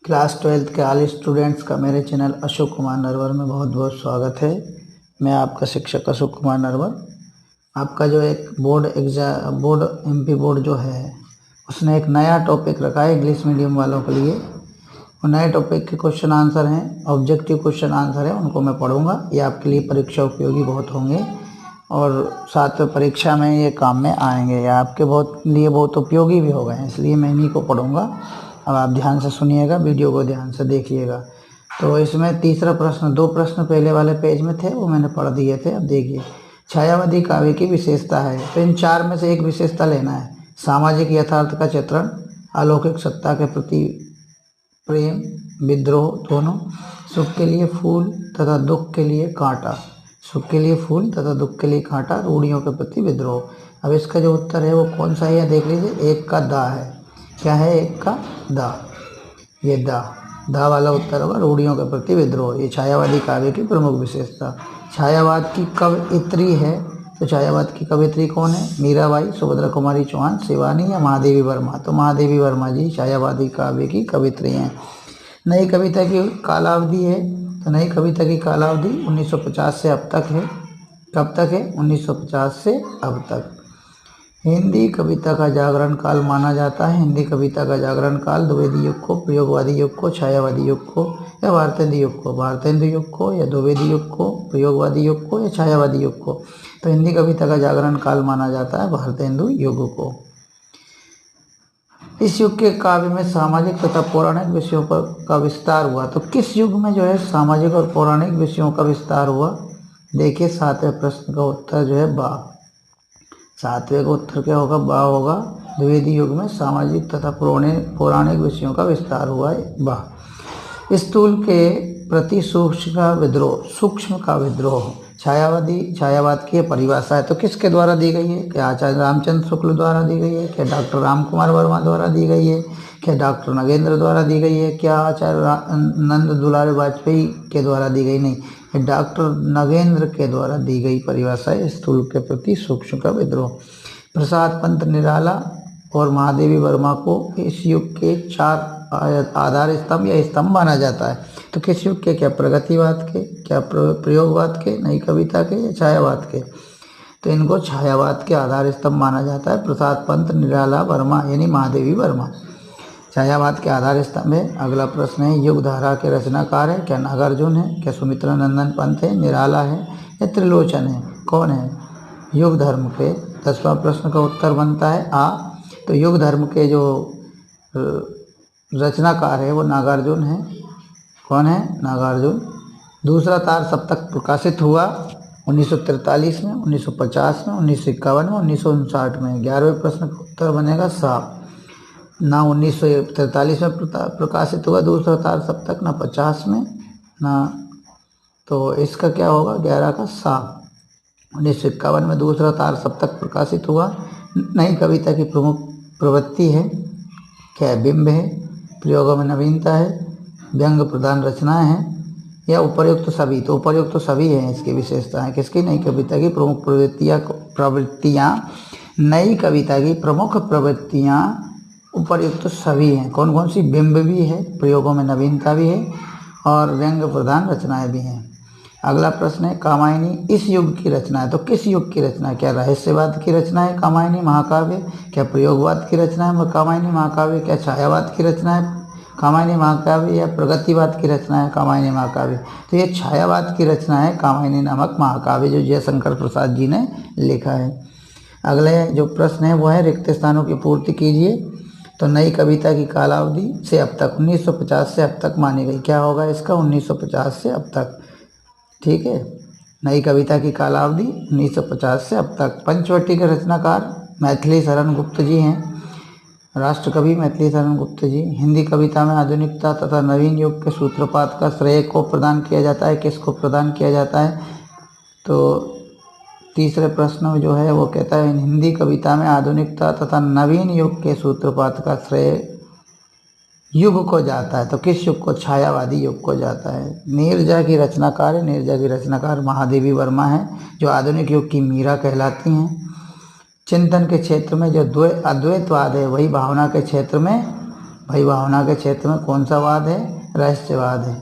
Class 12th के all students का मेरे चैनल अशोक कुमार नरवर में बहुत बहुत स्वागत है। मैं आपका शिक्षक अशोक कुमार नरवर। आपका जो एक बोर्ड एमपी बोर्ड जो है उसने एक नया टॉपिक रखा है इंग्लिश मीडियम वालों के लिए। वो नए टॉपिक के क्वेश्चन आंसर हैं, ऑब्जेक्टिव क्वेश्चन आंसर है, उनको मैं पढ़ूंगा। ये आपके लिए परीक्षा उपयोगी बहुत होंगे और साथ में परीक्षा में ये काम में आएंगे या आपके बहुत उपयोगी भी हो गए, इसलिए मैं इन्हीं को पढ़ूंगा। अब आप ध्यान से सुनिएगा, वीडियो को ध्यान से देखिएगा। तो इसमें तीसरा प्रश्न, दो प्रश्न पहले वाले पेज में थे वो मैंने पढ़ दिए थे। अब देखिए, छायावादी काव्य की विशेषता है, तो इन चार में से एक विशेषता लेना है। सामाजिक यथार्थ का चित्रण, अलौकिक सत्ता के प्रति प्रेम, विद्रोह दोनों, सुख के लिए फूल तथा दुख के लिए कांटा, सुख के लिए फूल तथा दुख के लिए कांटा, रूढ़ियों के प्रति विद्रोह। अब इसका जो उत्तर है वो कौन सा है, देख लीजिए। एक का दा है। क्या है? एक का दा, ये दा वाला उत्तर होगा, रूढ़ियों के प्रति विद्रोह। ये छायावादी काव्य की प्रमुख विशेषता। छायावाद की कवयित्री है, तो छायावाद की कवयित्री कौन है? मीराबाई, सुभद्रा कुमारी चौहान, शिवानी या महादेवी वर्मा? तो महादेवी वर्मा जी छायावादी काव्य की कवयित्री हैं। नई कविता की कालावधि है, तो नई कविता की कालावधि 1950 से अब तक है। कब तक है? 1950 से अब तक। हिंदी कविता का जागरण काल माना जाता है। हिंदी कविता का जागरण काल द्विवेदी युग को, प्रयोगवादी युग को, छायावादी युग को या भारतेंदु युग को, भारतेंदु युग को या द्विवेदी युग को, प्रयोगवादी युग को या छायावादी युग को। तो हिंदी कविता का जागरण काल माना जाता है भारतेंदु युग को। इस युग के काव्य में सामाजिक तथा पौराणिक विषयों का विस्तार हुआ। तो किस युग में जो है सामाजिक और पौराणिक विषयों का विस्तार हुआ? देखिए, सातवें प्रश्न का उत्तर जो है बा। सातवें का उत्तर क्या होगा? बा होगा। द्विवेदी युग में सामाजिक तथा पौराणिक विषयों का विस्तार हुआ है, बा। स्थूल के प्रति सूक्ष्म का विद्रोह छायावाद की परिभाषा है, तो किसके द्वारा दी गई है? क्या आचार्य रामचंद्र शुक्ल द्वारा दी गई है? क्या डॉक्टर राम कुमार वर्मा द्वारा दी गई है? क्या डॉक्टर नगेंद्र द्वारा दी गई है? क्या आचार्य नंद दुलारे वाजपेयी के द्वारा दी गई? नहीं, डॉक्टर नगेंद्र के द्वारा दी गई परिभाषा है स्थूल के प्रति सूक्ष्म का विद्रोह। प्रसाद पंत निराला और महादेवी वर्मा को इस युग के चार आधार स्तंभ या स्तंभ माना जाता है। तो किस युग के? क्या प्रगतिवाद के, क्या प्रयोगवाद के, नई कविता के या छायावाद के? तो इनको छायावाद के आधार स्तंभ माना जाता है। प्रसाद पंत निराला वर्मा यानी महादेवी वर्मा छायावाद के आधार स्तंभ है। अगला प्रश्न है, युग धारा के रचनाकार है? क्या नागार्जुन है, क्या सुमित्रा नंदन पंत है, निराला है या त्रिलोचन है? कौन है? युग धर्म के। 10वां प्रश्न का उत्तर बनता है आ। तो युग धर्म के जो रचनाकार है वो नागार्जुन है। कौन है? नागार्जुन। दूसरा तार सप्तक प्रकाशित हुआ 1943 में, 1950 में, 1951 में, 1959 में। 11वें प्रश्न का उत्तर बनेगा सा। ना 1943 में प्रकाशित हुआ दूसरा तार सप्तक, ना 50 में, ना, तो इसका क्या होगा? 11 का सा। 1951 में दूसरा तार सप्तक प्रकाशित हुआ। नई कविता की प्रमुख प्रवृत्ति है? क्या? बिंब है, प्रयोगों में नवीनता है, व्यंग प्रधान रचनाएं हैं या उपर्युक्त सभी? तो उपर्युक्त सभी हैं इसकी विशेषताएं। किसकी? नई कविता की प्रमुख प्रवृत्तियाँ नई कविता की प्रमुख प्रवृत्तियाँ उपर्युक्त सभी हैं। कौन कौन सी? बिंब भी है, प्रयोगों में नवीनता भी है और व्यंग प्रधान रचनाएं भी हैं। अगला प्रश्न है, कामायनी इस युग की रचना है? तो किस युग की रचना है? क्या रहस्यवाद की रचना है कामायनी महाकाव्य? क्या प्रयोगवाद की रचना है कामायनी महाकाव्य? क्या छायावाद की रचना है कामायनी महाकाव्य या प्रगतिवाद की रचना है कामायनी महाकाव्य? तो ये छायावाद की रचना है कामायनी नामक महाकाव्य, जो जयशंकर प्रसाद जी ने लिखा है। अगले जो प्रश्न है वो है, रिक्त स्थानों की पूर्ति कीजिए। तो नई कविता की कालावधि से अब तक 1950 से अब तक मानी गई। क्या होगा इसका? 1950 से अब तक। ठीक है, नई कविता की कालावधि 1950 से अब तक। पंचवटी के रचनाकार मैथिली शरण गुप्त जी हैं, राष्ट्रकवि मैथिली शरण गुप्त जी। हिंदी कविता में आधुनिकता तथा नवीन युग के सूत्रपात का श्रेय को प्रदान किया जाता है? किसको प्रदान किया जाता है? तो तीसरे प्रश्न में जो है वो कहता है, हिंदी कविता में आधुनिकता तथा नवीन युग के सूत्रपात का श्रेय युग को जाता है। तो किस युग को? छायावादी युग को जाता है। नीरजा की रचनाकार है? नीरजा की रचनाकार महादेवी वर्मा है, जो आधुनिक युग की मीरा कहलाती हैं। चिंतन के क्षेत्र में जो अद्वैतवाद है वही भावना के क्षेत्र में भाई भावना के क्षेत्र में कौन सा वाद है? रहस्यवाद है।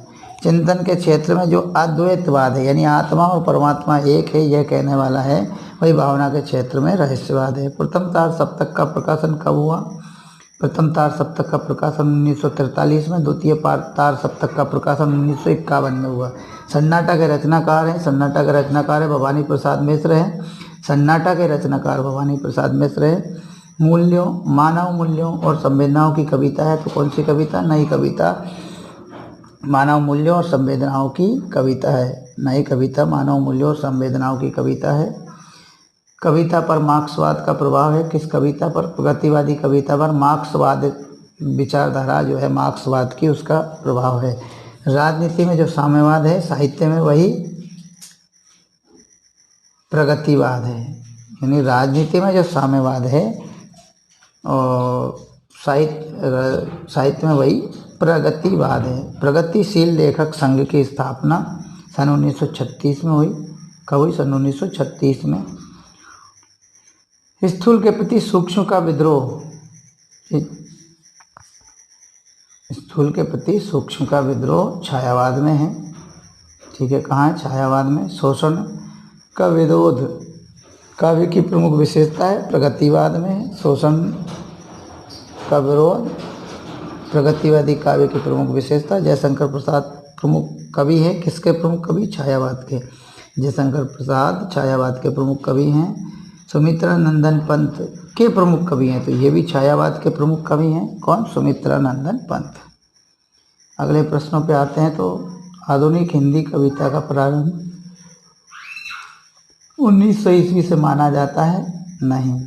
चिंतन के क्षेत्र में जो अद्वैतवाद है, यानी आत्मा और परमात्मा एक है, यह कहने वाला है, वही भावना के क्षेत्र में रहस्यवाद है। प्रथम तार सप्तक का प्रकाशन कब हुआ? प्रथम तार सप्तक का प्रकाशन 1943 में, द्वितीय तार सप्तक का प्रकाशन 1951 में हुआ। सन्नाटा के रचनाकार हैं, सन्नाटा के रचनाकार है भवानी प्रसाद मिश्र हैं। सन्नाटा के रचनाकार भवानी प्रसाद मिश्र है। मूल्यों, मानव मूल्यों और संवेदनाओं की कविता है, तो कौन सी कविता? नई कविता मानव मूल्यों और संवेदनाओं की कविता है। नई कविता मानव मूल्यों और संवेदनाओं की कविता है। कविता पर मार्क्सवाद का प्रभाव है। किस कविता पर? प्रगतिवादी कविता पर मार्क्सवाद विचारधारा जो है मार्क्सवाद की, उसका प्रभाव है। राजनीति में जो साम्यवाद है, साहित्य में वही प्रगतिवाद है। यानी राजनीति में जो साम्यवाद है और साहित्य में वही प्रगतिवाद है। प्रगतिशील लेखक संघ की स्थापना सन 1936 में हुई। कब हुई? सन 1936 में। स्थूल के प्रति सूक्ष्म का विद्रोह, स्थूल के प्रति सूक्ष्म का विद्रोह छायावाद में है। ठीक है, कहाँ है? छायावाद में। शोषण का विरोध काव्य की प्रमुख विशेषता है, प्रगतिवाद में है। शोषण का विरोध प्रगतिवादी काव्य की प्रमुख विशेषता। जयशंकर प्रसाद प्रमुख कवि है। किसके प्रमुख कवि? छायावाद के। जयशंकर प्रसाद छायावाद के प्रमुख कवि हैं। सुमित्रा नंदन पंत के प्रमुख कवि हैं, तो ये भी छायावाद के प्रमुख कवि हैं। कौन? सुमित्रा नंदन पंत। अगले प्रश्नों पे आते हैं। तो आधुनिक हिंदी कविता का प्रारंभ 1900 ईस्वी से माना जाता है? नहीं,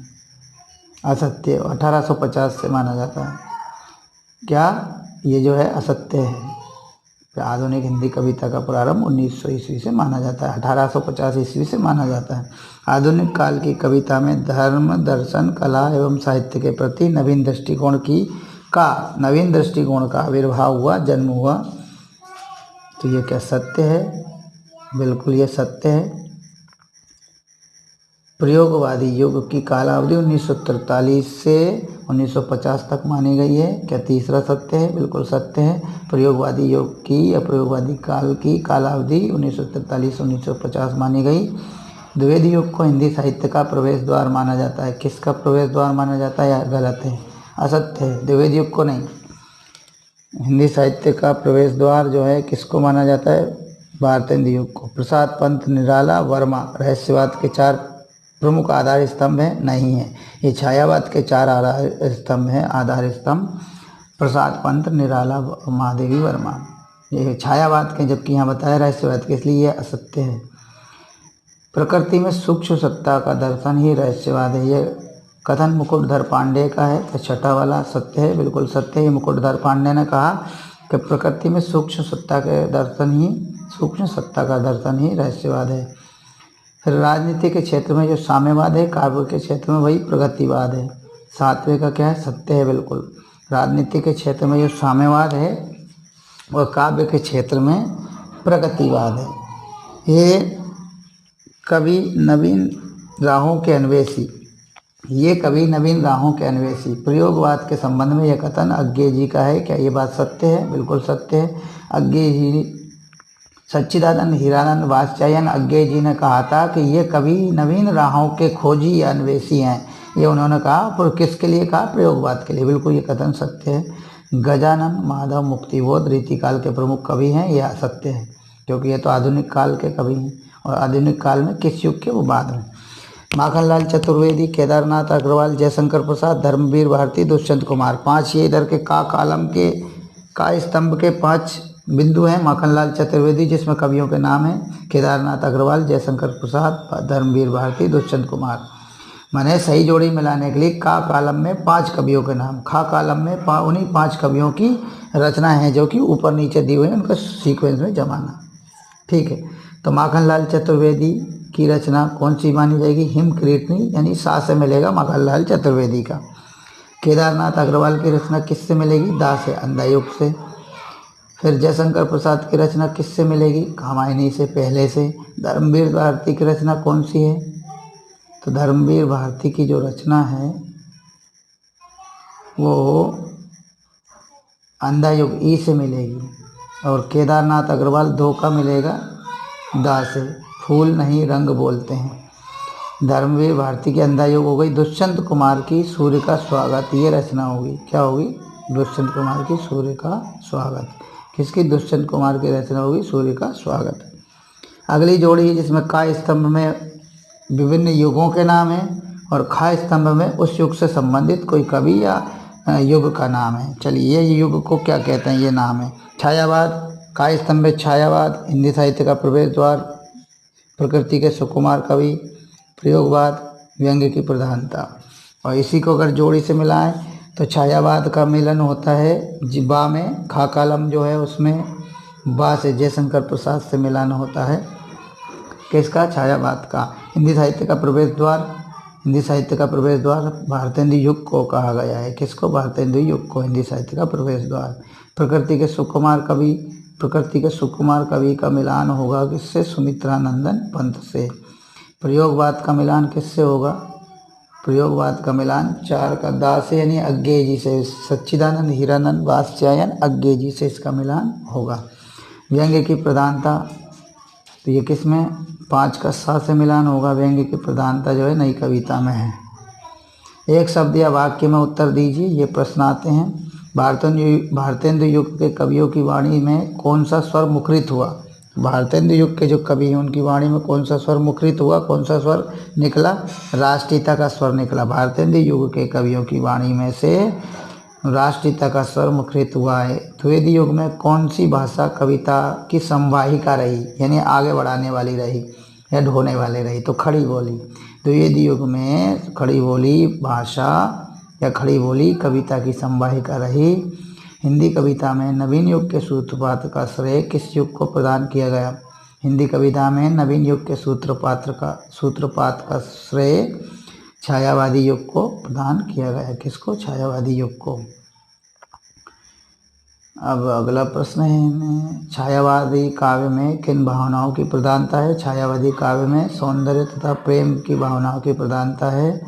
असत्य। 1850 से माना जाता है। क्या? ये जो है असत्य है। आधुनिक हिंदी कविता का प्रारंभ 1900 ईस्वी से माना जाता है, 1850 ईस्वी से माना जाता है। आधुनिक काल की कविता में धर्म, दर्शन, कला एवं साहित्य के प्रति नवीन दृष्टिकोण का आविर्भाव हुआ, जन्म हुआ। तो ये क्या सत्य है? बिल्कुल ये सत्य है। प्रयोगवादी युग की कालावधि 1943 से 1950 तक मानी गई है। क्या तीसरा सत्य है? बिल्कुल सत्य है। प्रयोगवादी युग की या प्रयोगवादी काल की कालावधि 1943 से 1950 मानी गई। द्विवेदी युग को हिंदी साहित्य का प्रवेश द्वार माना जाता है। किसका प्रवेश द्वार माना जाता है? या गलत है? असत्य है। द्विवेदी युग को नहीं, हिंदी साहित्य का प्रवेश द्वार जो है किसको माना जाता है? भारतेंदु युग को। प्रसाद, पंत, निराला, वर्मा रहस्यवाद के 4 प्रमुख आधार स्तंभ हैं? नहीं है, ये छायावाद के 4 आधार स्तंभ हैं। आधार स्तंभ प्रसाद, पंत, निराला, महादेवी, वर्मा, ये छायावाद के, जबकि यहाँ बताया रहस्यवाद के, इसलिए यह असत्य है। प्रकृति में सूक्ष्म सत्ता का दर्शन ही रहस्यवाद है। ये कथन मुकुटधर पांडे का है, तो छठा वाला सत्य है, बिल्कुल सत्य है। मुकुटधर पांडे ने कहा कि प्रकृति में सूक्ष्म सत्ता का दर्शन ही रहस्यवाद है। फिर राजनीति के क्षेत्र में जो साम्यवाद है, काव्य के क्षेत्र में वही प्रगतिवाद है। 7वें का क्या है? सत्य है, बिल्कुल। राजनीति के क्षेत्र में जो साम्यवाद है वह काव्य के क्षेत्र में प्रगतिवाद है। ये कवि नवीन राहों के अन्वेषी प्रयोगवाद के संबंध में यह कथन अज्ञे जी का है। क्या ये बात सत्य है? बिल्कुल सत्य है। अज्ञे जी, सच्चिदानंद हीरानंद वात्स्यायन अज्ञे जी ने कहा था कि ये कवि नवीन राहों के खोजी या अन्वेषी हैं। ये उन्होंने कहा, पर किसके लिए कहा? प्रयोगवाद के लिए। बिल्कुल ये कथन सत्य है। गजानन, माधव, मुक्तिबोध रीतिकाल के प्रमुख कवि हैं। यह असत्य है, क्योंकि ये तो आधुनिक काल के कवि हैं। और आधुनिक काल में किस युग के? वो बाद में। माखनलाल चतुर्वेदी, केदारनाथ अग्रवाल, जयशंकर प्रसाद, धर्मवीर भारती, दुष्यंत कुमार। 5 ये इधर के कालम के स्तंभ के 5 बिंदु हैं। माखनलाल चतुर्वेदी जिसमें कवियों के नाम हैं केदारनाथ अग्रवाल, जयशंकर प्रसाद, धर्मवीर भारती, दुष्यंत कुमार। मैंने सही जोड़ी मिलाने के लिए कालम में 5 कवियों के नाम, कालम में उन्हीं 5 कवियों की रचना है जो कि ऊपर नीचे दी हुई है, उनका सीक्वेंस में जमाना। ठीक है, तो माखनलाल चतुर्वेदी की रचना कौन सी मानी जाएगी? हिम कीर्तनी, यानी 7 से मिलेगा माखनलाल चतुर्वेदी का। केदारनाथ अग्रवाल की रचना किससे मिलेगी? दा से, अंधा युग से। फिर जयशंकर प्रसाद की रचना किससे मिलेगी? कामायनी से, पहले से। धर्मवीर भारती की रचना कौन सी है? तो धर्मवीर भारती की जो रचना है वो अंधा युग ई से मिलेगी। और केदारनाथ अग्रवाल 2 का मिलेगा दा से। फूल नहीं रंग बोलते हैं। धर्मवीर भारती की अंधा युग हो गई। दुष्यंत कुमार की सूर्य का स्वागत, ये रचना होगी। क्या होगी? दुष्यंत कुमार की सूर्य का स्वागत। किसकी? दुष्यंत कुमार की रचना होगी सूर्य का स्वागत। अगली जोड़ी है जिसमें का स्तंभ में विभिन्न युगों के नाम हैं और खा स्तंभ में उस युग से संबंधित कोई कवि या युग का नाम है। चलिए ये युग को क्या कहते हैं, ये नाम है। छायावाद, का स्तंभ में छायावाद हिंदी साहित्य का प्रवेश द्वार, प्रकृति के सुकुमार कवि, प्रयोगवाद, व्यंग्य की प्रधानता। और इसी को अगर जोड़ी से मिलाएं तो छायावाद का मिलन होता है जिबा में, खा कालम जो है उसमें बा से जयशंकर प्रसाद से मिलान होता है। किसका? छायावाद का। हिंदी साहित्य का प्रवेश द्वार, हिंदी साहित्य का प्रवेश द्वार भारतेंदु युग को कहा गया है। किसको? भारतेंदु युग को हिंदी साहित्य का प्रवेश द्वार। प्रकृति के सुकुमार कवि, प्रकृति के सुकुमार कवि का मिलान होगा किससे? सुमित्रानंदन पंत से। प्रयोगवाद का मिलान किससे होगा? प्रयोगवाद का मिलान 4 का दा से यानी अज्ञेय जी से। सच्चिदानंद हीरानंद वात्स्यायन अज्ञेय जी से इसका मिलान होगा। व्यंग्य की प्रधानता तो ये किस में? 5 का सा से मिलान होगा। व्यंग्य की प्रधानता जो है नई कविता में है। एक शब्द या वाक्य में उत्तर दीजिए, ये प्रश्न आते हैं। भारतेंदु युग के कवियों की वाणी में कौन सा स्वर मुखरित हुआ? भारतेंदु युग के जो कवि हैं उनकी वाणी में कौन सा स्वर मुखरित हुआ? कौन सा स्वर निकला? राष्ट्रीयता का स्वर निकला। भारतेंदु युग के कवियों की वाणी में से राष्ट्रीयता का स्वर मुखरित हुआ है। द्विवेदी युग में कौन सी भाषा कविता की संवाहिका रही, यानी आगे बढ़ाने वाली रही या ढोने वाली रही? तो खड़ी बोली। द्विवेदी युग में खड़ी बोली भाषा या खड़ी बोली कविता की संवाहिका रही। हिंदी कविता में नवीन युग के सूत्रपात का श्रेय किस युग को प्रदान किया गया? हिंदी कविता में नवीन युग के सूत्रपात का श्रेय छायावादी युग को प्रदान किया गया। किसको? छायावादी युग को। अब अगला प्रश्न है, छायावादी काव्य में किन भावनाओं की प्रधानता है? छायावादी काव्य में सौंदर्य तथा प्रेम की भावनाओं की प्रधानता है।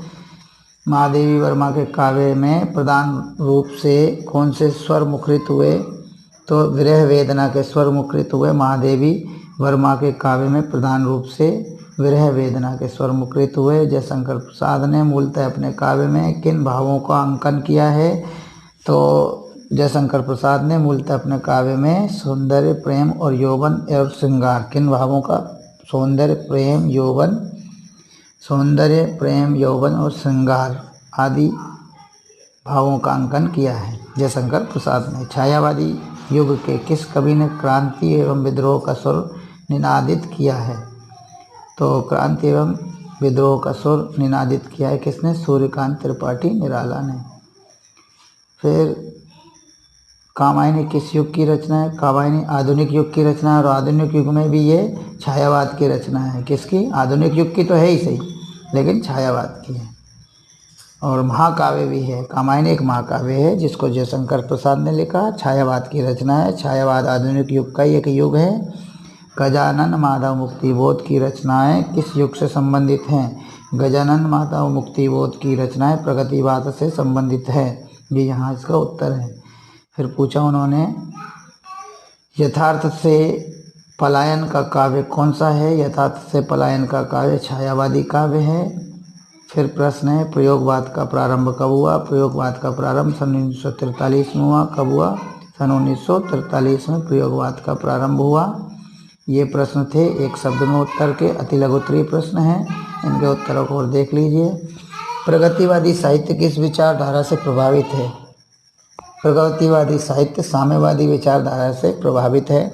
महादेवी वर्मा के काव्य में प्रधान रूप से कौन से स्वर मुखरित हुए? तो विरह वेदना के स्वर मुखरित हुए। महादेवी वर्मा के काव्य में प्रधान रूप से विरह वेदना के स्वर मुखरित हुए। जयशंकर प्रसाद ने मूलतः अपने काव्य में किन भावों का अंकन किया है? तो जयशंकर प्रसाद ने मूलतः अपने काव्य में सौंदर्य, प्रेम और यौवन एवं श्रृंगार, किन भावों का? सौंदर्य, प्रेम, यौवन और श्रृंगार आदि भावों का अंकन किया है जयशंकर प्रसाद ने। छायावादी युग के किस कवि ने क्रांति एवं विद्रोह का स्वर निनादित किया है? तो क्रांति एवं विद्रोह का स्वर निनादित किया है किसने? सूर्यकांत त्रिपाठी निराला ने। फिर कामायनी किस युग की रचना है? कामायनी आधुनिक युग की रचना है और आधुनिक युग में भी ये छायावाद की रचना है। किसकी? आधुनिक युग की तो है ही सही, लेकिन छायावाद की है। और महाकाव्य भी है। कामायनी एक महाकाव्य है जिसको जयशंकर प्रसाद ने लिखा, छायावाद की रचना है। छायावाद आधुनिक युग का ही एक युग है। गजानन माधव मुक्तिबोध की रचनाएं किस युग से संबंधित हैं? गजानन माधव मुक्तिबोध की रचनाएं प्रगतिवाद से संबंधित है। ये यहाँ इसका उत्तर है। फिर पूछा उन्होंने, यथार्थ से पलायन का काव्य कौन सा है? यथार्थ से पलायन का काव्य छायावादी काव्य है। फिर प्रश्न है, प्रयोगवाद का प्रारंभ कब हुआ? प्रयोगवाद का प्रारंभ सन 1943 में हुआ। कब हुआ? सन 1943 में प्रयोगवाद का प्रारंभ हुआ। ये प्रश्न थे एक शब्द में उत्तर के, अति लघुत्तरीय प्रश्न हैं। इनके उत्तरों को और देख लीजिए। प्रगतिवादी साहित्य किस विचारधारा से प्रभावित है? प्रगतिवादी साहित्य साम्यवादी विचारधारा से प्रभावित है।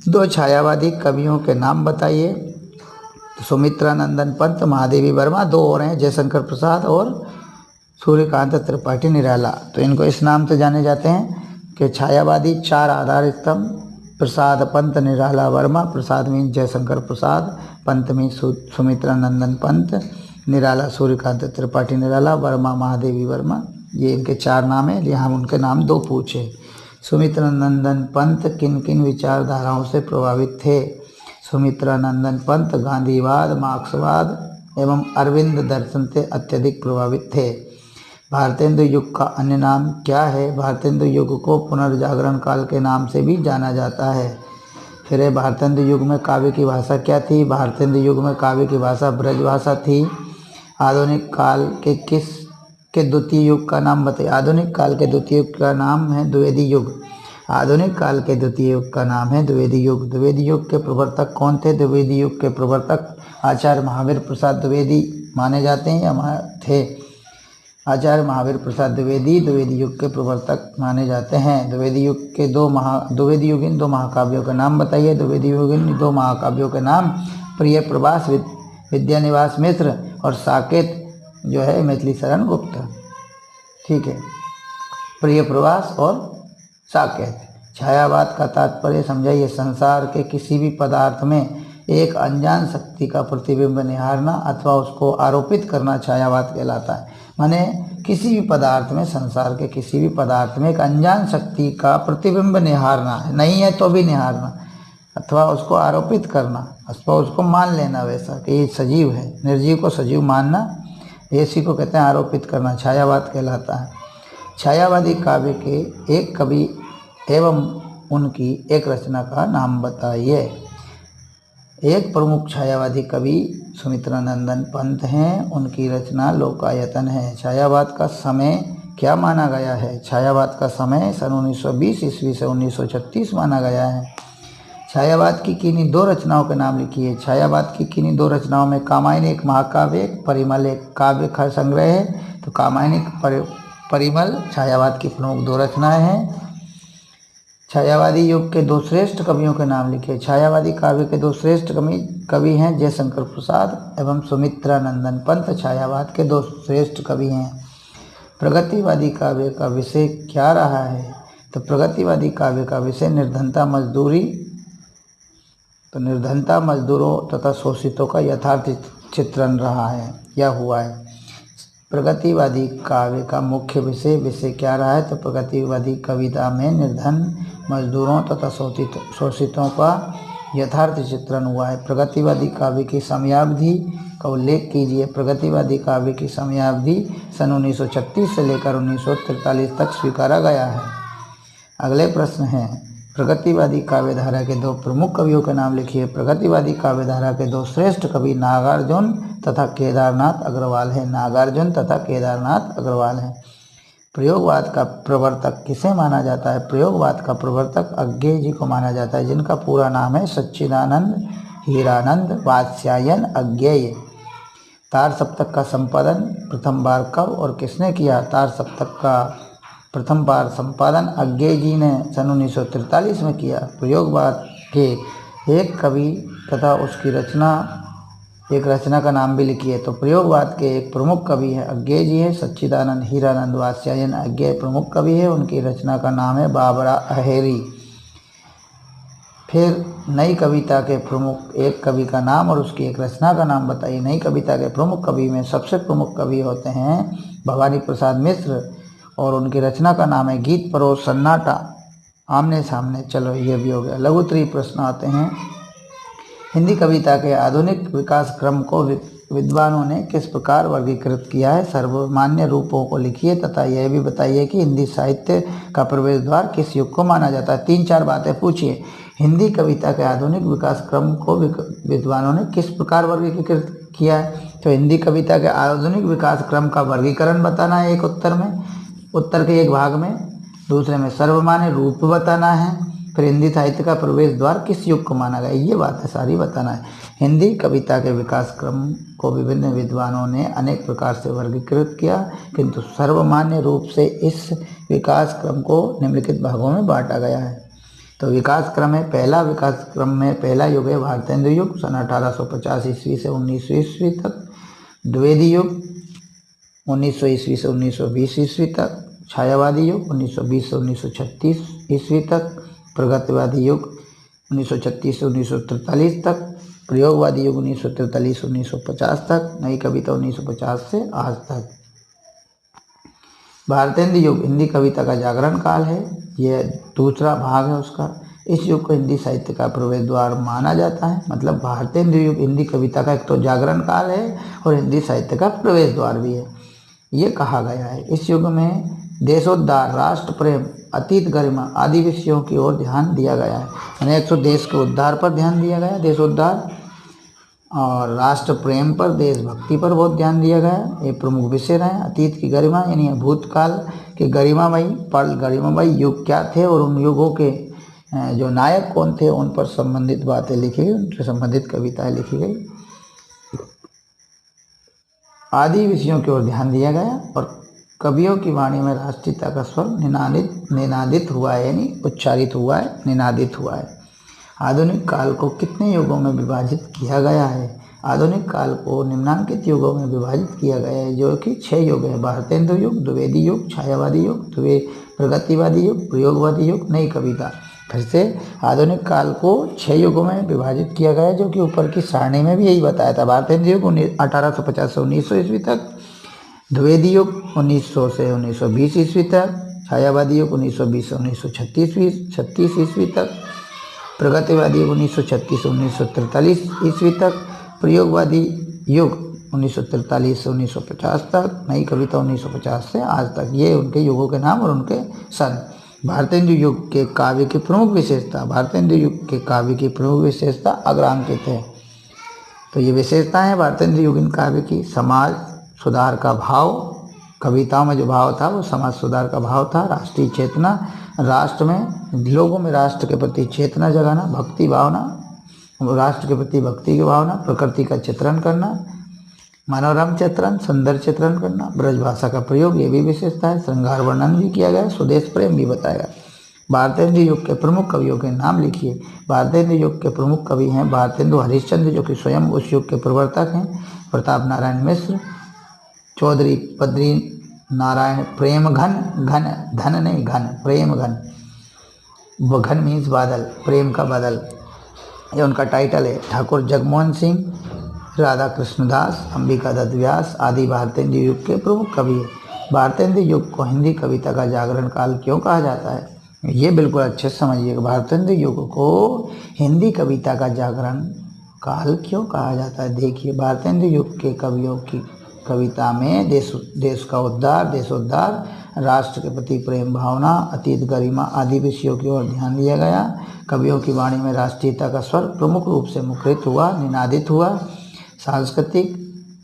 2 छायावादी कवियों के नाम बताइए। तो सुमित्रानंदन पंत, महादेवी वर्मा। 2 और हैं, जयशंकर प्रसाद और सूर्यकांत त्रिपाठी निराला। तो इनको इस नाम से जाने जाते हैं कि छायावादी 4 आधार स्तंभ, प्रसाद, पंत, निराला, वर्मा। प्रसाद मीन जयशंकर प्रसाद, पंत मीन सुमित्रानंदन पंत, निराला सूर्यकांत त्रिपाठी निराला, वर्मा महादेवी वर्मा। ये इनके 4 नाम हैं। यहाँ हम उनके नाम 2 पूछे। सुमित्रानंदन पंत किन किन विचारधाराओं से प्रभावित थे? सुमित्रानंदन पंत गांधीवाद, मार्क्सवाद एवं अरविंद दर्शन से अत्यधिक प्रभावित थे। भारतेंदु युग का अन्य नाम क्या है? भारतेंदु युग को पुनर्जागरण काल के नाम से भी जाना जाता है। फिर है, भारतेंदु युग में काव्य की भाषा क्या थी? भारतेंदु युग में काव्य की भाषा ब्रज भाषा थी। आधुनिक काल के द्वितीय युग का नाम बताइए। आधुनिक काल के द्वितीय युग का नाम है द्विवेदी युग। आधुनिक काल के द्वितीय युग का नाम है द्विवेदी युग। द्विवेदी युग के प्रवर्तक कौन थे? द्विवेदी युग के प्रवर्तक आचार्य महावीर प्रसाद द्विवेदी माने जाते हैं या थे। आचार्य महावीर प्रसाद द्विवेदी युग के प्रवर्तक माने जाते हैं। द्विवेदी युगीन दो महाकाव्यों के नाम बताइए। द्विवेदी युगीन दो महाकाव्यों के नाम प्रिय प्रवास विद्यानिवास मिश्र और साकेत जो है मैथिली शरण गुप्त। ठीक है, प्रिय प्रवास और साकेत। छायावाद का तात्पर्य समझाइए। संसार के किसी भी पदार्थ में एक अनजान शक्ति का प्रतिबिंब निहारना अथवा उसको आरोपित करना छायावाद कहलाता है। माने किसी भी पदार्थ में, संसार के किसी भी पदार्थ में एक अनजान शक्ति का प्रतिबिंब निहारना है, नहीं है तो भी निहारना, अथवा उसको आरोपित करना, अथवा उसको मान लेना वैसा कि ये सजीव है, निर्जीव को सजीव मानना, इसी को कहते हैं आरोपित करना, छायावाद कहलाता है। छायावादी काव्य के एक कवि एवं उनकी एक रचना का नाम बताइए। एक प्रमुख छायावादी कवि सुमित्रानंदन पंत हैं। उनकी रचना लोकायतन है। छायावाद का समय क्या माना गया है? छायावाद का समय सन 1920 ईस्वी से 1936 माना गया है। छायावाद की किन्हीं दो रचनाओं के नाम लिखिए। छायावाद की किन्हीं दो रचनाओं में कामायनी एक महाकाव्य, एक परिमल एक काव्य संग्रह है। तो कामायनी परिमल छायावाद की प्रमुख दो रचनाएं हैं। छायावादी युग के दो श्रेष्ठ कवियों के नाम लिखिए। छायावादी काव्य के दो श्रेष्ठ कवि हैं जयशंकर प्रसाद एवं सुमित्रानंदन पंत छायावाद के दो श्रेष्ठ कवि हैं। प्रगतिवादी काव्य का विषय क्या रहा है? तो प्रगतिवादी काव्य का विषय निर्धनता मजदूरी, तो निर्धनता मजदूरों तथा शोषितों का यथार्थ चित्रण रहा है या हुआ है। प्रगतिवादी काव्य का मुख्य विषय क्या रहा है? तो प्रगतिवादी कविता में निर्धन मजदूरों तथा शोषितों का यथार्थ चित्रण हुआ है। प्रगतिवादी काव्य की समयावधि का उल्लेख कीजिए। प्रगतिवादी काव्य की समयावधि सन 1936 से लेकर 1943 तक स्वीकारा गया है। अगले प्रश्न हैं, प्रगतिवादी काव्यधारा के दो प्रमुख कवियों के नाम लिखिए। प्रगतिवादी काव्यधारा के दो श्रेष्ठ कवि नागार्जुन तथा केदारनाथ अग्रवाल हैं। नागार्जुन तथा केदारनाथ अग्रवाल हैं। प्रयोगवाद का प्रवर्तक किसे माना जाता है? प्रयोगवाद का प्रवर्तक अज्ञेय जी को माना जाता है, जिनका पूरा नाम है सच्चिदानंद हीरानंद वात्स्यायन अज्ञेय। तार सप्तक का संपादन प्रथम बार कब और किसने किया? तार सप्तक का प्रथम बार संपादन अज्ञेय जी ने सन 1943 में किया। प्रयोगवाद के एक कवि तथा उसकी रचना का नाम भी लिखिए। तो प्रयोगवाद के एक प्रमुख कवि है अज्ञेय जी है। सच्चिदानंद हीरानंद वात्स्यायन अज्ञेय प्रमुख कवि है। उनकी रचना का नाम है बाबरा अहेरी। फिर नई कविता के प्रमुख एक कवि का नाम और उसकी एक रचना का नाम बताइए। नई कविता के प्रमुख कवि में सबसे प्रमुख कवि होते हैं भवानी प्रसाद मिश्र और उनकी रचना का नाम है गीत परोस सन्नाटा आमने सामने। चलो ये भी हो गया। लघु उत्तरीय प्रश्न आते हैं। हिंदी कविता के आधुनिक विकास क्रम को विद्वानों ने किस प्रकार वर्गीकृत किया है? सर्वमान्य रूपों को लिखिए तथा यह भी बताइए कि हिंदी साहित्य का प्रवेश द्वार किस युग को माना जाता है। 3-4 बातें पूछिए। हिंदी कविता के आधुनिक विकास क्रम को विद्वानों ने किस प्रकार वर्गीकृत किया है? तो हिंदी कविता के आधुनिक विकास क्रम का वर्गीकरण बताना है एक उत्तर के एक भाग में। दूसरे में सर्वमान्य रूप बताना है। फिर हिंदी साहित्य का प्रवेश द्वार किस युग को माना गया, ये बातें सारी बताना है। हिंदी कविता के विकास क्रम को विभिन्न विद्वानों ने अनेक प्रकार से वर्गीकृत किया, किंतु सर्वमान्य रूप से इस विकास क्रम को निम्नलिखित भागों में बांटा गया है। तो विकास क्रम है, पहला विकास क्रम में पहला युग है भारतेंदु युग सन 1850 ईस्वी से 1900 ईस्वी तक। द्विवेदी युग 1900 ईस्वी से 1920 ईस्वी तक। छायावादी युग 1920 से 1936 ईस्वी तक। प्रगतिवादी युग 1936 से 1943 तक। प्रयोगवादी युग 1943 से 1950 तक। नई कविता 1950 से आज तक। भारतेंदु युग हिंदी कविता का जागरण काल है, यह दूसरा भाग है उसका। इस युग को हिंदी साहित्य का प्रवेश द्वार माना जाता है। मतलब भारतेंदु युग हिंदी कविता का एक तो जागरण काल है और हिंदी साहित्य का प्रवेश द्वार भी है। ये कहा गया है। इस युग में देशोद्धार, राष्ट्र प्रेम, अतीत गरिमा आदि विषयों की ओर ध्यान दिया गया है। यानी एक तो देश के उद्धार पर ध्यान दिया गया, देशोद्धार, और राष्ट्र प्रेम पर, देशभक्ति पर बहुत ध्यान दिया गया है। ये प्रमुख विषय रहे। अतीत की गरिमा यानी भूतकाल के गरिमामयी पल, गरिमामयी युग क्या थे और उन युगों के जो नायक कौन थे, उन पर संबंधित बातें लिखी गई, उनसे संबंधित कविताएं लिखी गई। आदि विषयों की ओर ध्यान दिया गया और कवियों की वाणी में राष्ट्रीयता का स्वर निनादित हुआ है, यानी उच्चारित हुआ है, निनादित हुआ है। आधुनिक काल को कितने युगों में विभाजित किया गया है? आधुनिक काल को निम्नांकित युगों में विभाजित किया गया है, जो कि 6 युग है। भारतेंदु युग, द्विवेदी युग, छायावादी युग, प्रगतिवादी युग, प्रयोगवादी युग, नई कविता। फिर से आधुनिक काल को 6 युगों में विभाजित किया गया है, जो कि ऊपर की सारणी में भी यही बताया था। भारतेंदु युग 1850 से 1900 ईस्वी तक, द्विवेदी युग 1900 से 1920 ईस्वी तक, छायावादी युग 1920 से 1936 ईस्वी तक, प्रगतिवादी युग 1936 से 1943 ईस्वी तक, प्रयोगवादी युग 1943 से 1950 तक, नई कविता 1950 से आज तक। ये उनके युगों के नाम और उनके सन। भारतेंदु युग के काव्य की प्रमुख विशेषता, भारतेंदु युग के काव्य की प्रमुख विशेषता अग्रांकित है। तो ये विशेषता है भारतेंदु युगीन काव्य की। समाज सुधार का भाव, कविताओं में जो भाव था वो समाज सुधार का भाव था। राष्ट्रीय चेतना, राष्ट्र में लोगों में राष्ट्र के प्रति चेतना जगाना, भक्ति भावना, राष्ट्र के प्रति भक्ति की भावना, प्रकृति का चित्रण करना, मनोरम चित्रण, सुंदर चित्रण करना, ब्रज भाषा का प्रयोग, ये भी विशेषता है। श्रृंगार वर्णन भी किया गया, स्वदेश प्रेम भी बताया। भारतेंदु युग के प्रमुख कवियों के नाम लिखिए। भारतेंदु युग के प्रमुख कवि हैं भारतेंदु हरिश्चंद्र, जो कि स्वयं उस युग के प्रवर्तक हैं, प्रताप नारायण मिश्र, चौधरी बद्री नारायण प्रेम घन, धन नहीं घन, प्रेम घन, घन मीन्स बादल, प्रेम का बादल, ये उनका टाइटल है। ठाकुर जगमोहन सिंह, राधा कृष्णदास, अंबिका दत्त व्यास आदि भारतेंदु युग के प्रमुख कवि हैं। भारतेंदु युग को हिंदी कविता का जागरण काल क्यों कहा जाता है? ये बिल्कुल अच्छे से समझिएगा। भारतेंदु युग को हिंदी कविता का जागरण काल क्यों कहा जाता है? देखिए, भारतेंदु युग के कवियों की कविता में देश का उद्धार, देशोद्धार, राष्ट्र के प्रति प्रेम भावना, अतीत गरिमा आदि विषयों की ओर ध्यान दिया गया। कवियों की वाणी में राष्ट्रीयता का स्वर प्रमुख रूप से मुखरित हुआ, निनादित हुआ। सांस्कृतिक,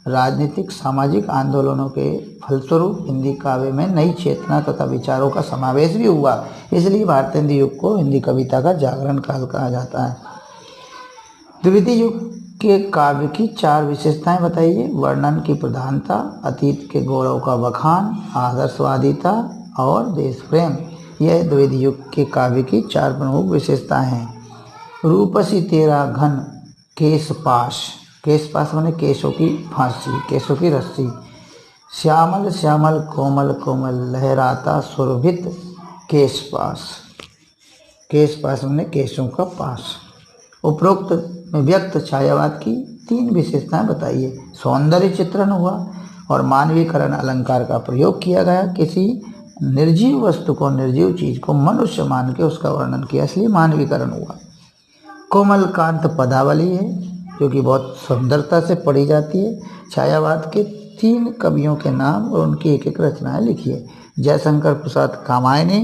राजनीतिक, सामाजिक आंदोलनों के फलस्वरूप हिंदी काव्य में नई चेतना तथा विचारों का समावेश भी हुआ। इसलिए भारतेंदु युग को हिंदी कविता का जागरण काल कहा जाता है। द्विवेदी युग के काव्य की 4 विशेषताएं बताइए। वर्णन की प्रधानता, अतीत के गौरव का बखान, आदर्शवादिता और देश प्रेम। यह द्विवेदी युग के काव्य की 4 प्रमुख विशेषताएं हैं। रूपसी तेरा घन केश पाश, केश पाश माने केशों की फांसी, केशों की रस्सी। श्यामल श्यामल कोमल कोमल लहराता सुरभित केश पाश, केश पाश माने केशों का पाश। उपरोक्त में व्यक्त छायावाद की 3 विशेषताएं बताइए। सौंदर्य चित्रण हुआ और मानवीकरण अलंकार का प्रयोग किया गया। किसी निर्जीव वस्तु को, निर्जीव चीज को मनुष्य मान के उसका वर्णन किया, इसलिए मानवीकरण हुआ। कोमल कांत पदावली है, जो कि बहुत सुंदरता से पढ़ी जाती है। छायावाद के 3 कवियों के नाम और उनकी एक एक रचनाएं लिखिए। जयशंकर प्रसाद कामायनी,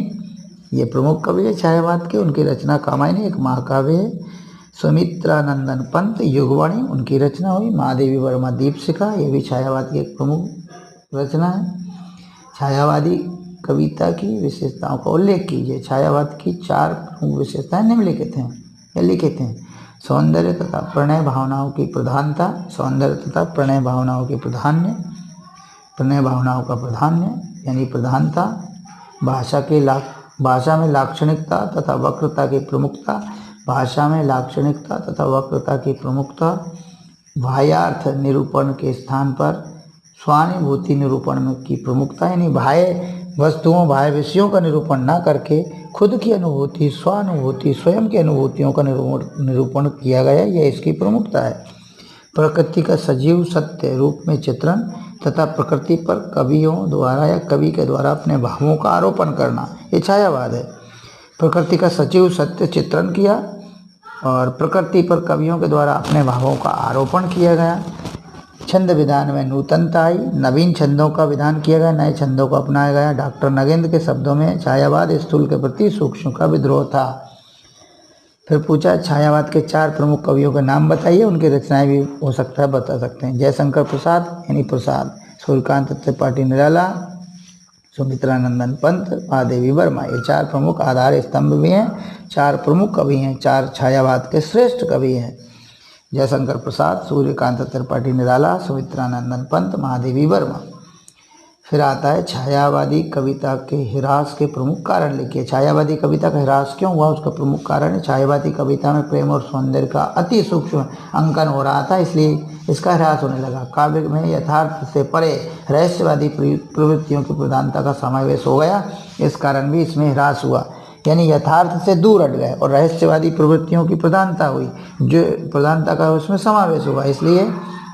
ये प्रमुख कवि है छायावाद के, उनकी रचना कामायनी एक महाकाव्य है। सुमित्रानंदन पंत युगवाणी, उनकी रचना हुई। महादेवी वर्मा दीपशिखा, ये भी छायावाद की एक प्रमुख रचना है। छायावादी कविता की विशेषताओं का उल्लेख कीजिए। छायावाद की 4 प्रमुख विशेषताएं निम्नलिखित हैं या लिखित हैं। सौंदर्य तथा प्रणय भावनाओं की प्रधानता, सौंदर्य तथा प्रणय भावनाओं की प्राधान्य, प्रणय भावनाओं का प्राधान्य यानी प्रधानता। भाषा में लाक्षणिकता तथा वक्रता की प्रमुखता, भाषा में लाक्षणिकता तथा वक्रता की प्रमुखता। बाह्यार्थ निरूपण के स्थान पर स्वानुभूति निरूपण की प्रमुखता, यानी बाह्य वस्तुओं, बाह्य विषयों का निरूपण न करके खुद की अनुभूति, स्वानुभूति, स्वयं की अनुभूतियों का निरूपण किया गया, यह इसकी प्रमुखता है। प्रकृति का सजीव सत्य रूप में चित्रण तथा प्रकृति पर कवियों द्वारा या कवि के द्वारा अपने भावों का आरोपण करना, ये छायावाद है। प्रकृति का सजीव सत्य चित्रण किया और प्रकृति पर कवियों के द्वारा अपने भावों का आरोपण किया गया, छंद विधान में नूतनता आई, नवीन छंदों का विधान किया गया, नए छंदों को अपनाया गया। डॉक्टर नगेंद्र के शब्दों में छायावाद स्थूल के प्रति सूक्ष्म का विद्रोह था। फिर पूछा छायावाद के 4 प्रमुख कवियों के नाम बताइए, उनकी रचनाएं भी हो सकता है बता सकते हैं। जयशंकर प्रसाद यानी प्रसाद, सूर्यकांत त्रिपाठी निराला, सुमित्रा नंदन पंत, महादेवी वर्मा, ये 4 प्रमुख आधार स्तंभ भी हैं, 4 प्रमुख कवि हैं, 4 छायावाद के श्रेष्ठ कवि हैं। जयशंकर प्रसाद, सूर्यकांत त्रिपाठी निराला, सुमित्रा नंदन पंत, महादेवी वर्मा। फिर आता है छायावादी कविता के ह्रास के प्रमुख कारण लिखिए। छायावादी कविता का ह्रास क्यों हुआ, उसका प्रमुख कारण है छायावादी कविता में प्रेम और सौंदर्य का अति सूक्ष्म अंकन हो रहा था, इसलिए इसका ह्रास होने लगा। काव्य में यथार्थ से परे रहस्यवादी प्रवृत्तियों की प्रधानता का समावेश हो गया, इस कारण भी इसमें ह्रास हुआ, यानी यथार्थ से दूर हट गए और रहस्यवादी प्रवृत्तियों की प्रधानता हुई, जो प्रधानता का उसमें समावेश हुआ, इसलिए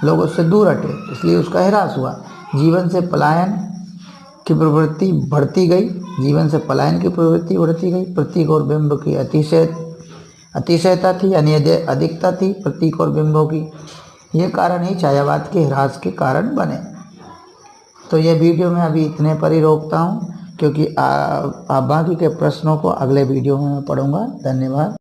लोग उससे दूर हटे, इसलिए उसका ह्रास हुआ। जीवन से पलायन की प्रवृत्ति बढ़ती गई, जीवन से पलायन की प्रवृत्ति बढ़ती गई। प्रतीक और बिंब की अतिशयता थी, यानी अधिकता थी प्रतीक और बिंबों की, ये कारण ही छायावाद के ह्रास के कारण बने। तो ये वीडियो मैं अभी इतने पर ही रोकता हूँ, क्योंकि बाकी के प्रश्नों को अगले वीडियो में मैं पढ़ूंगा। धन्यवाद।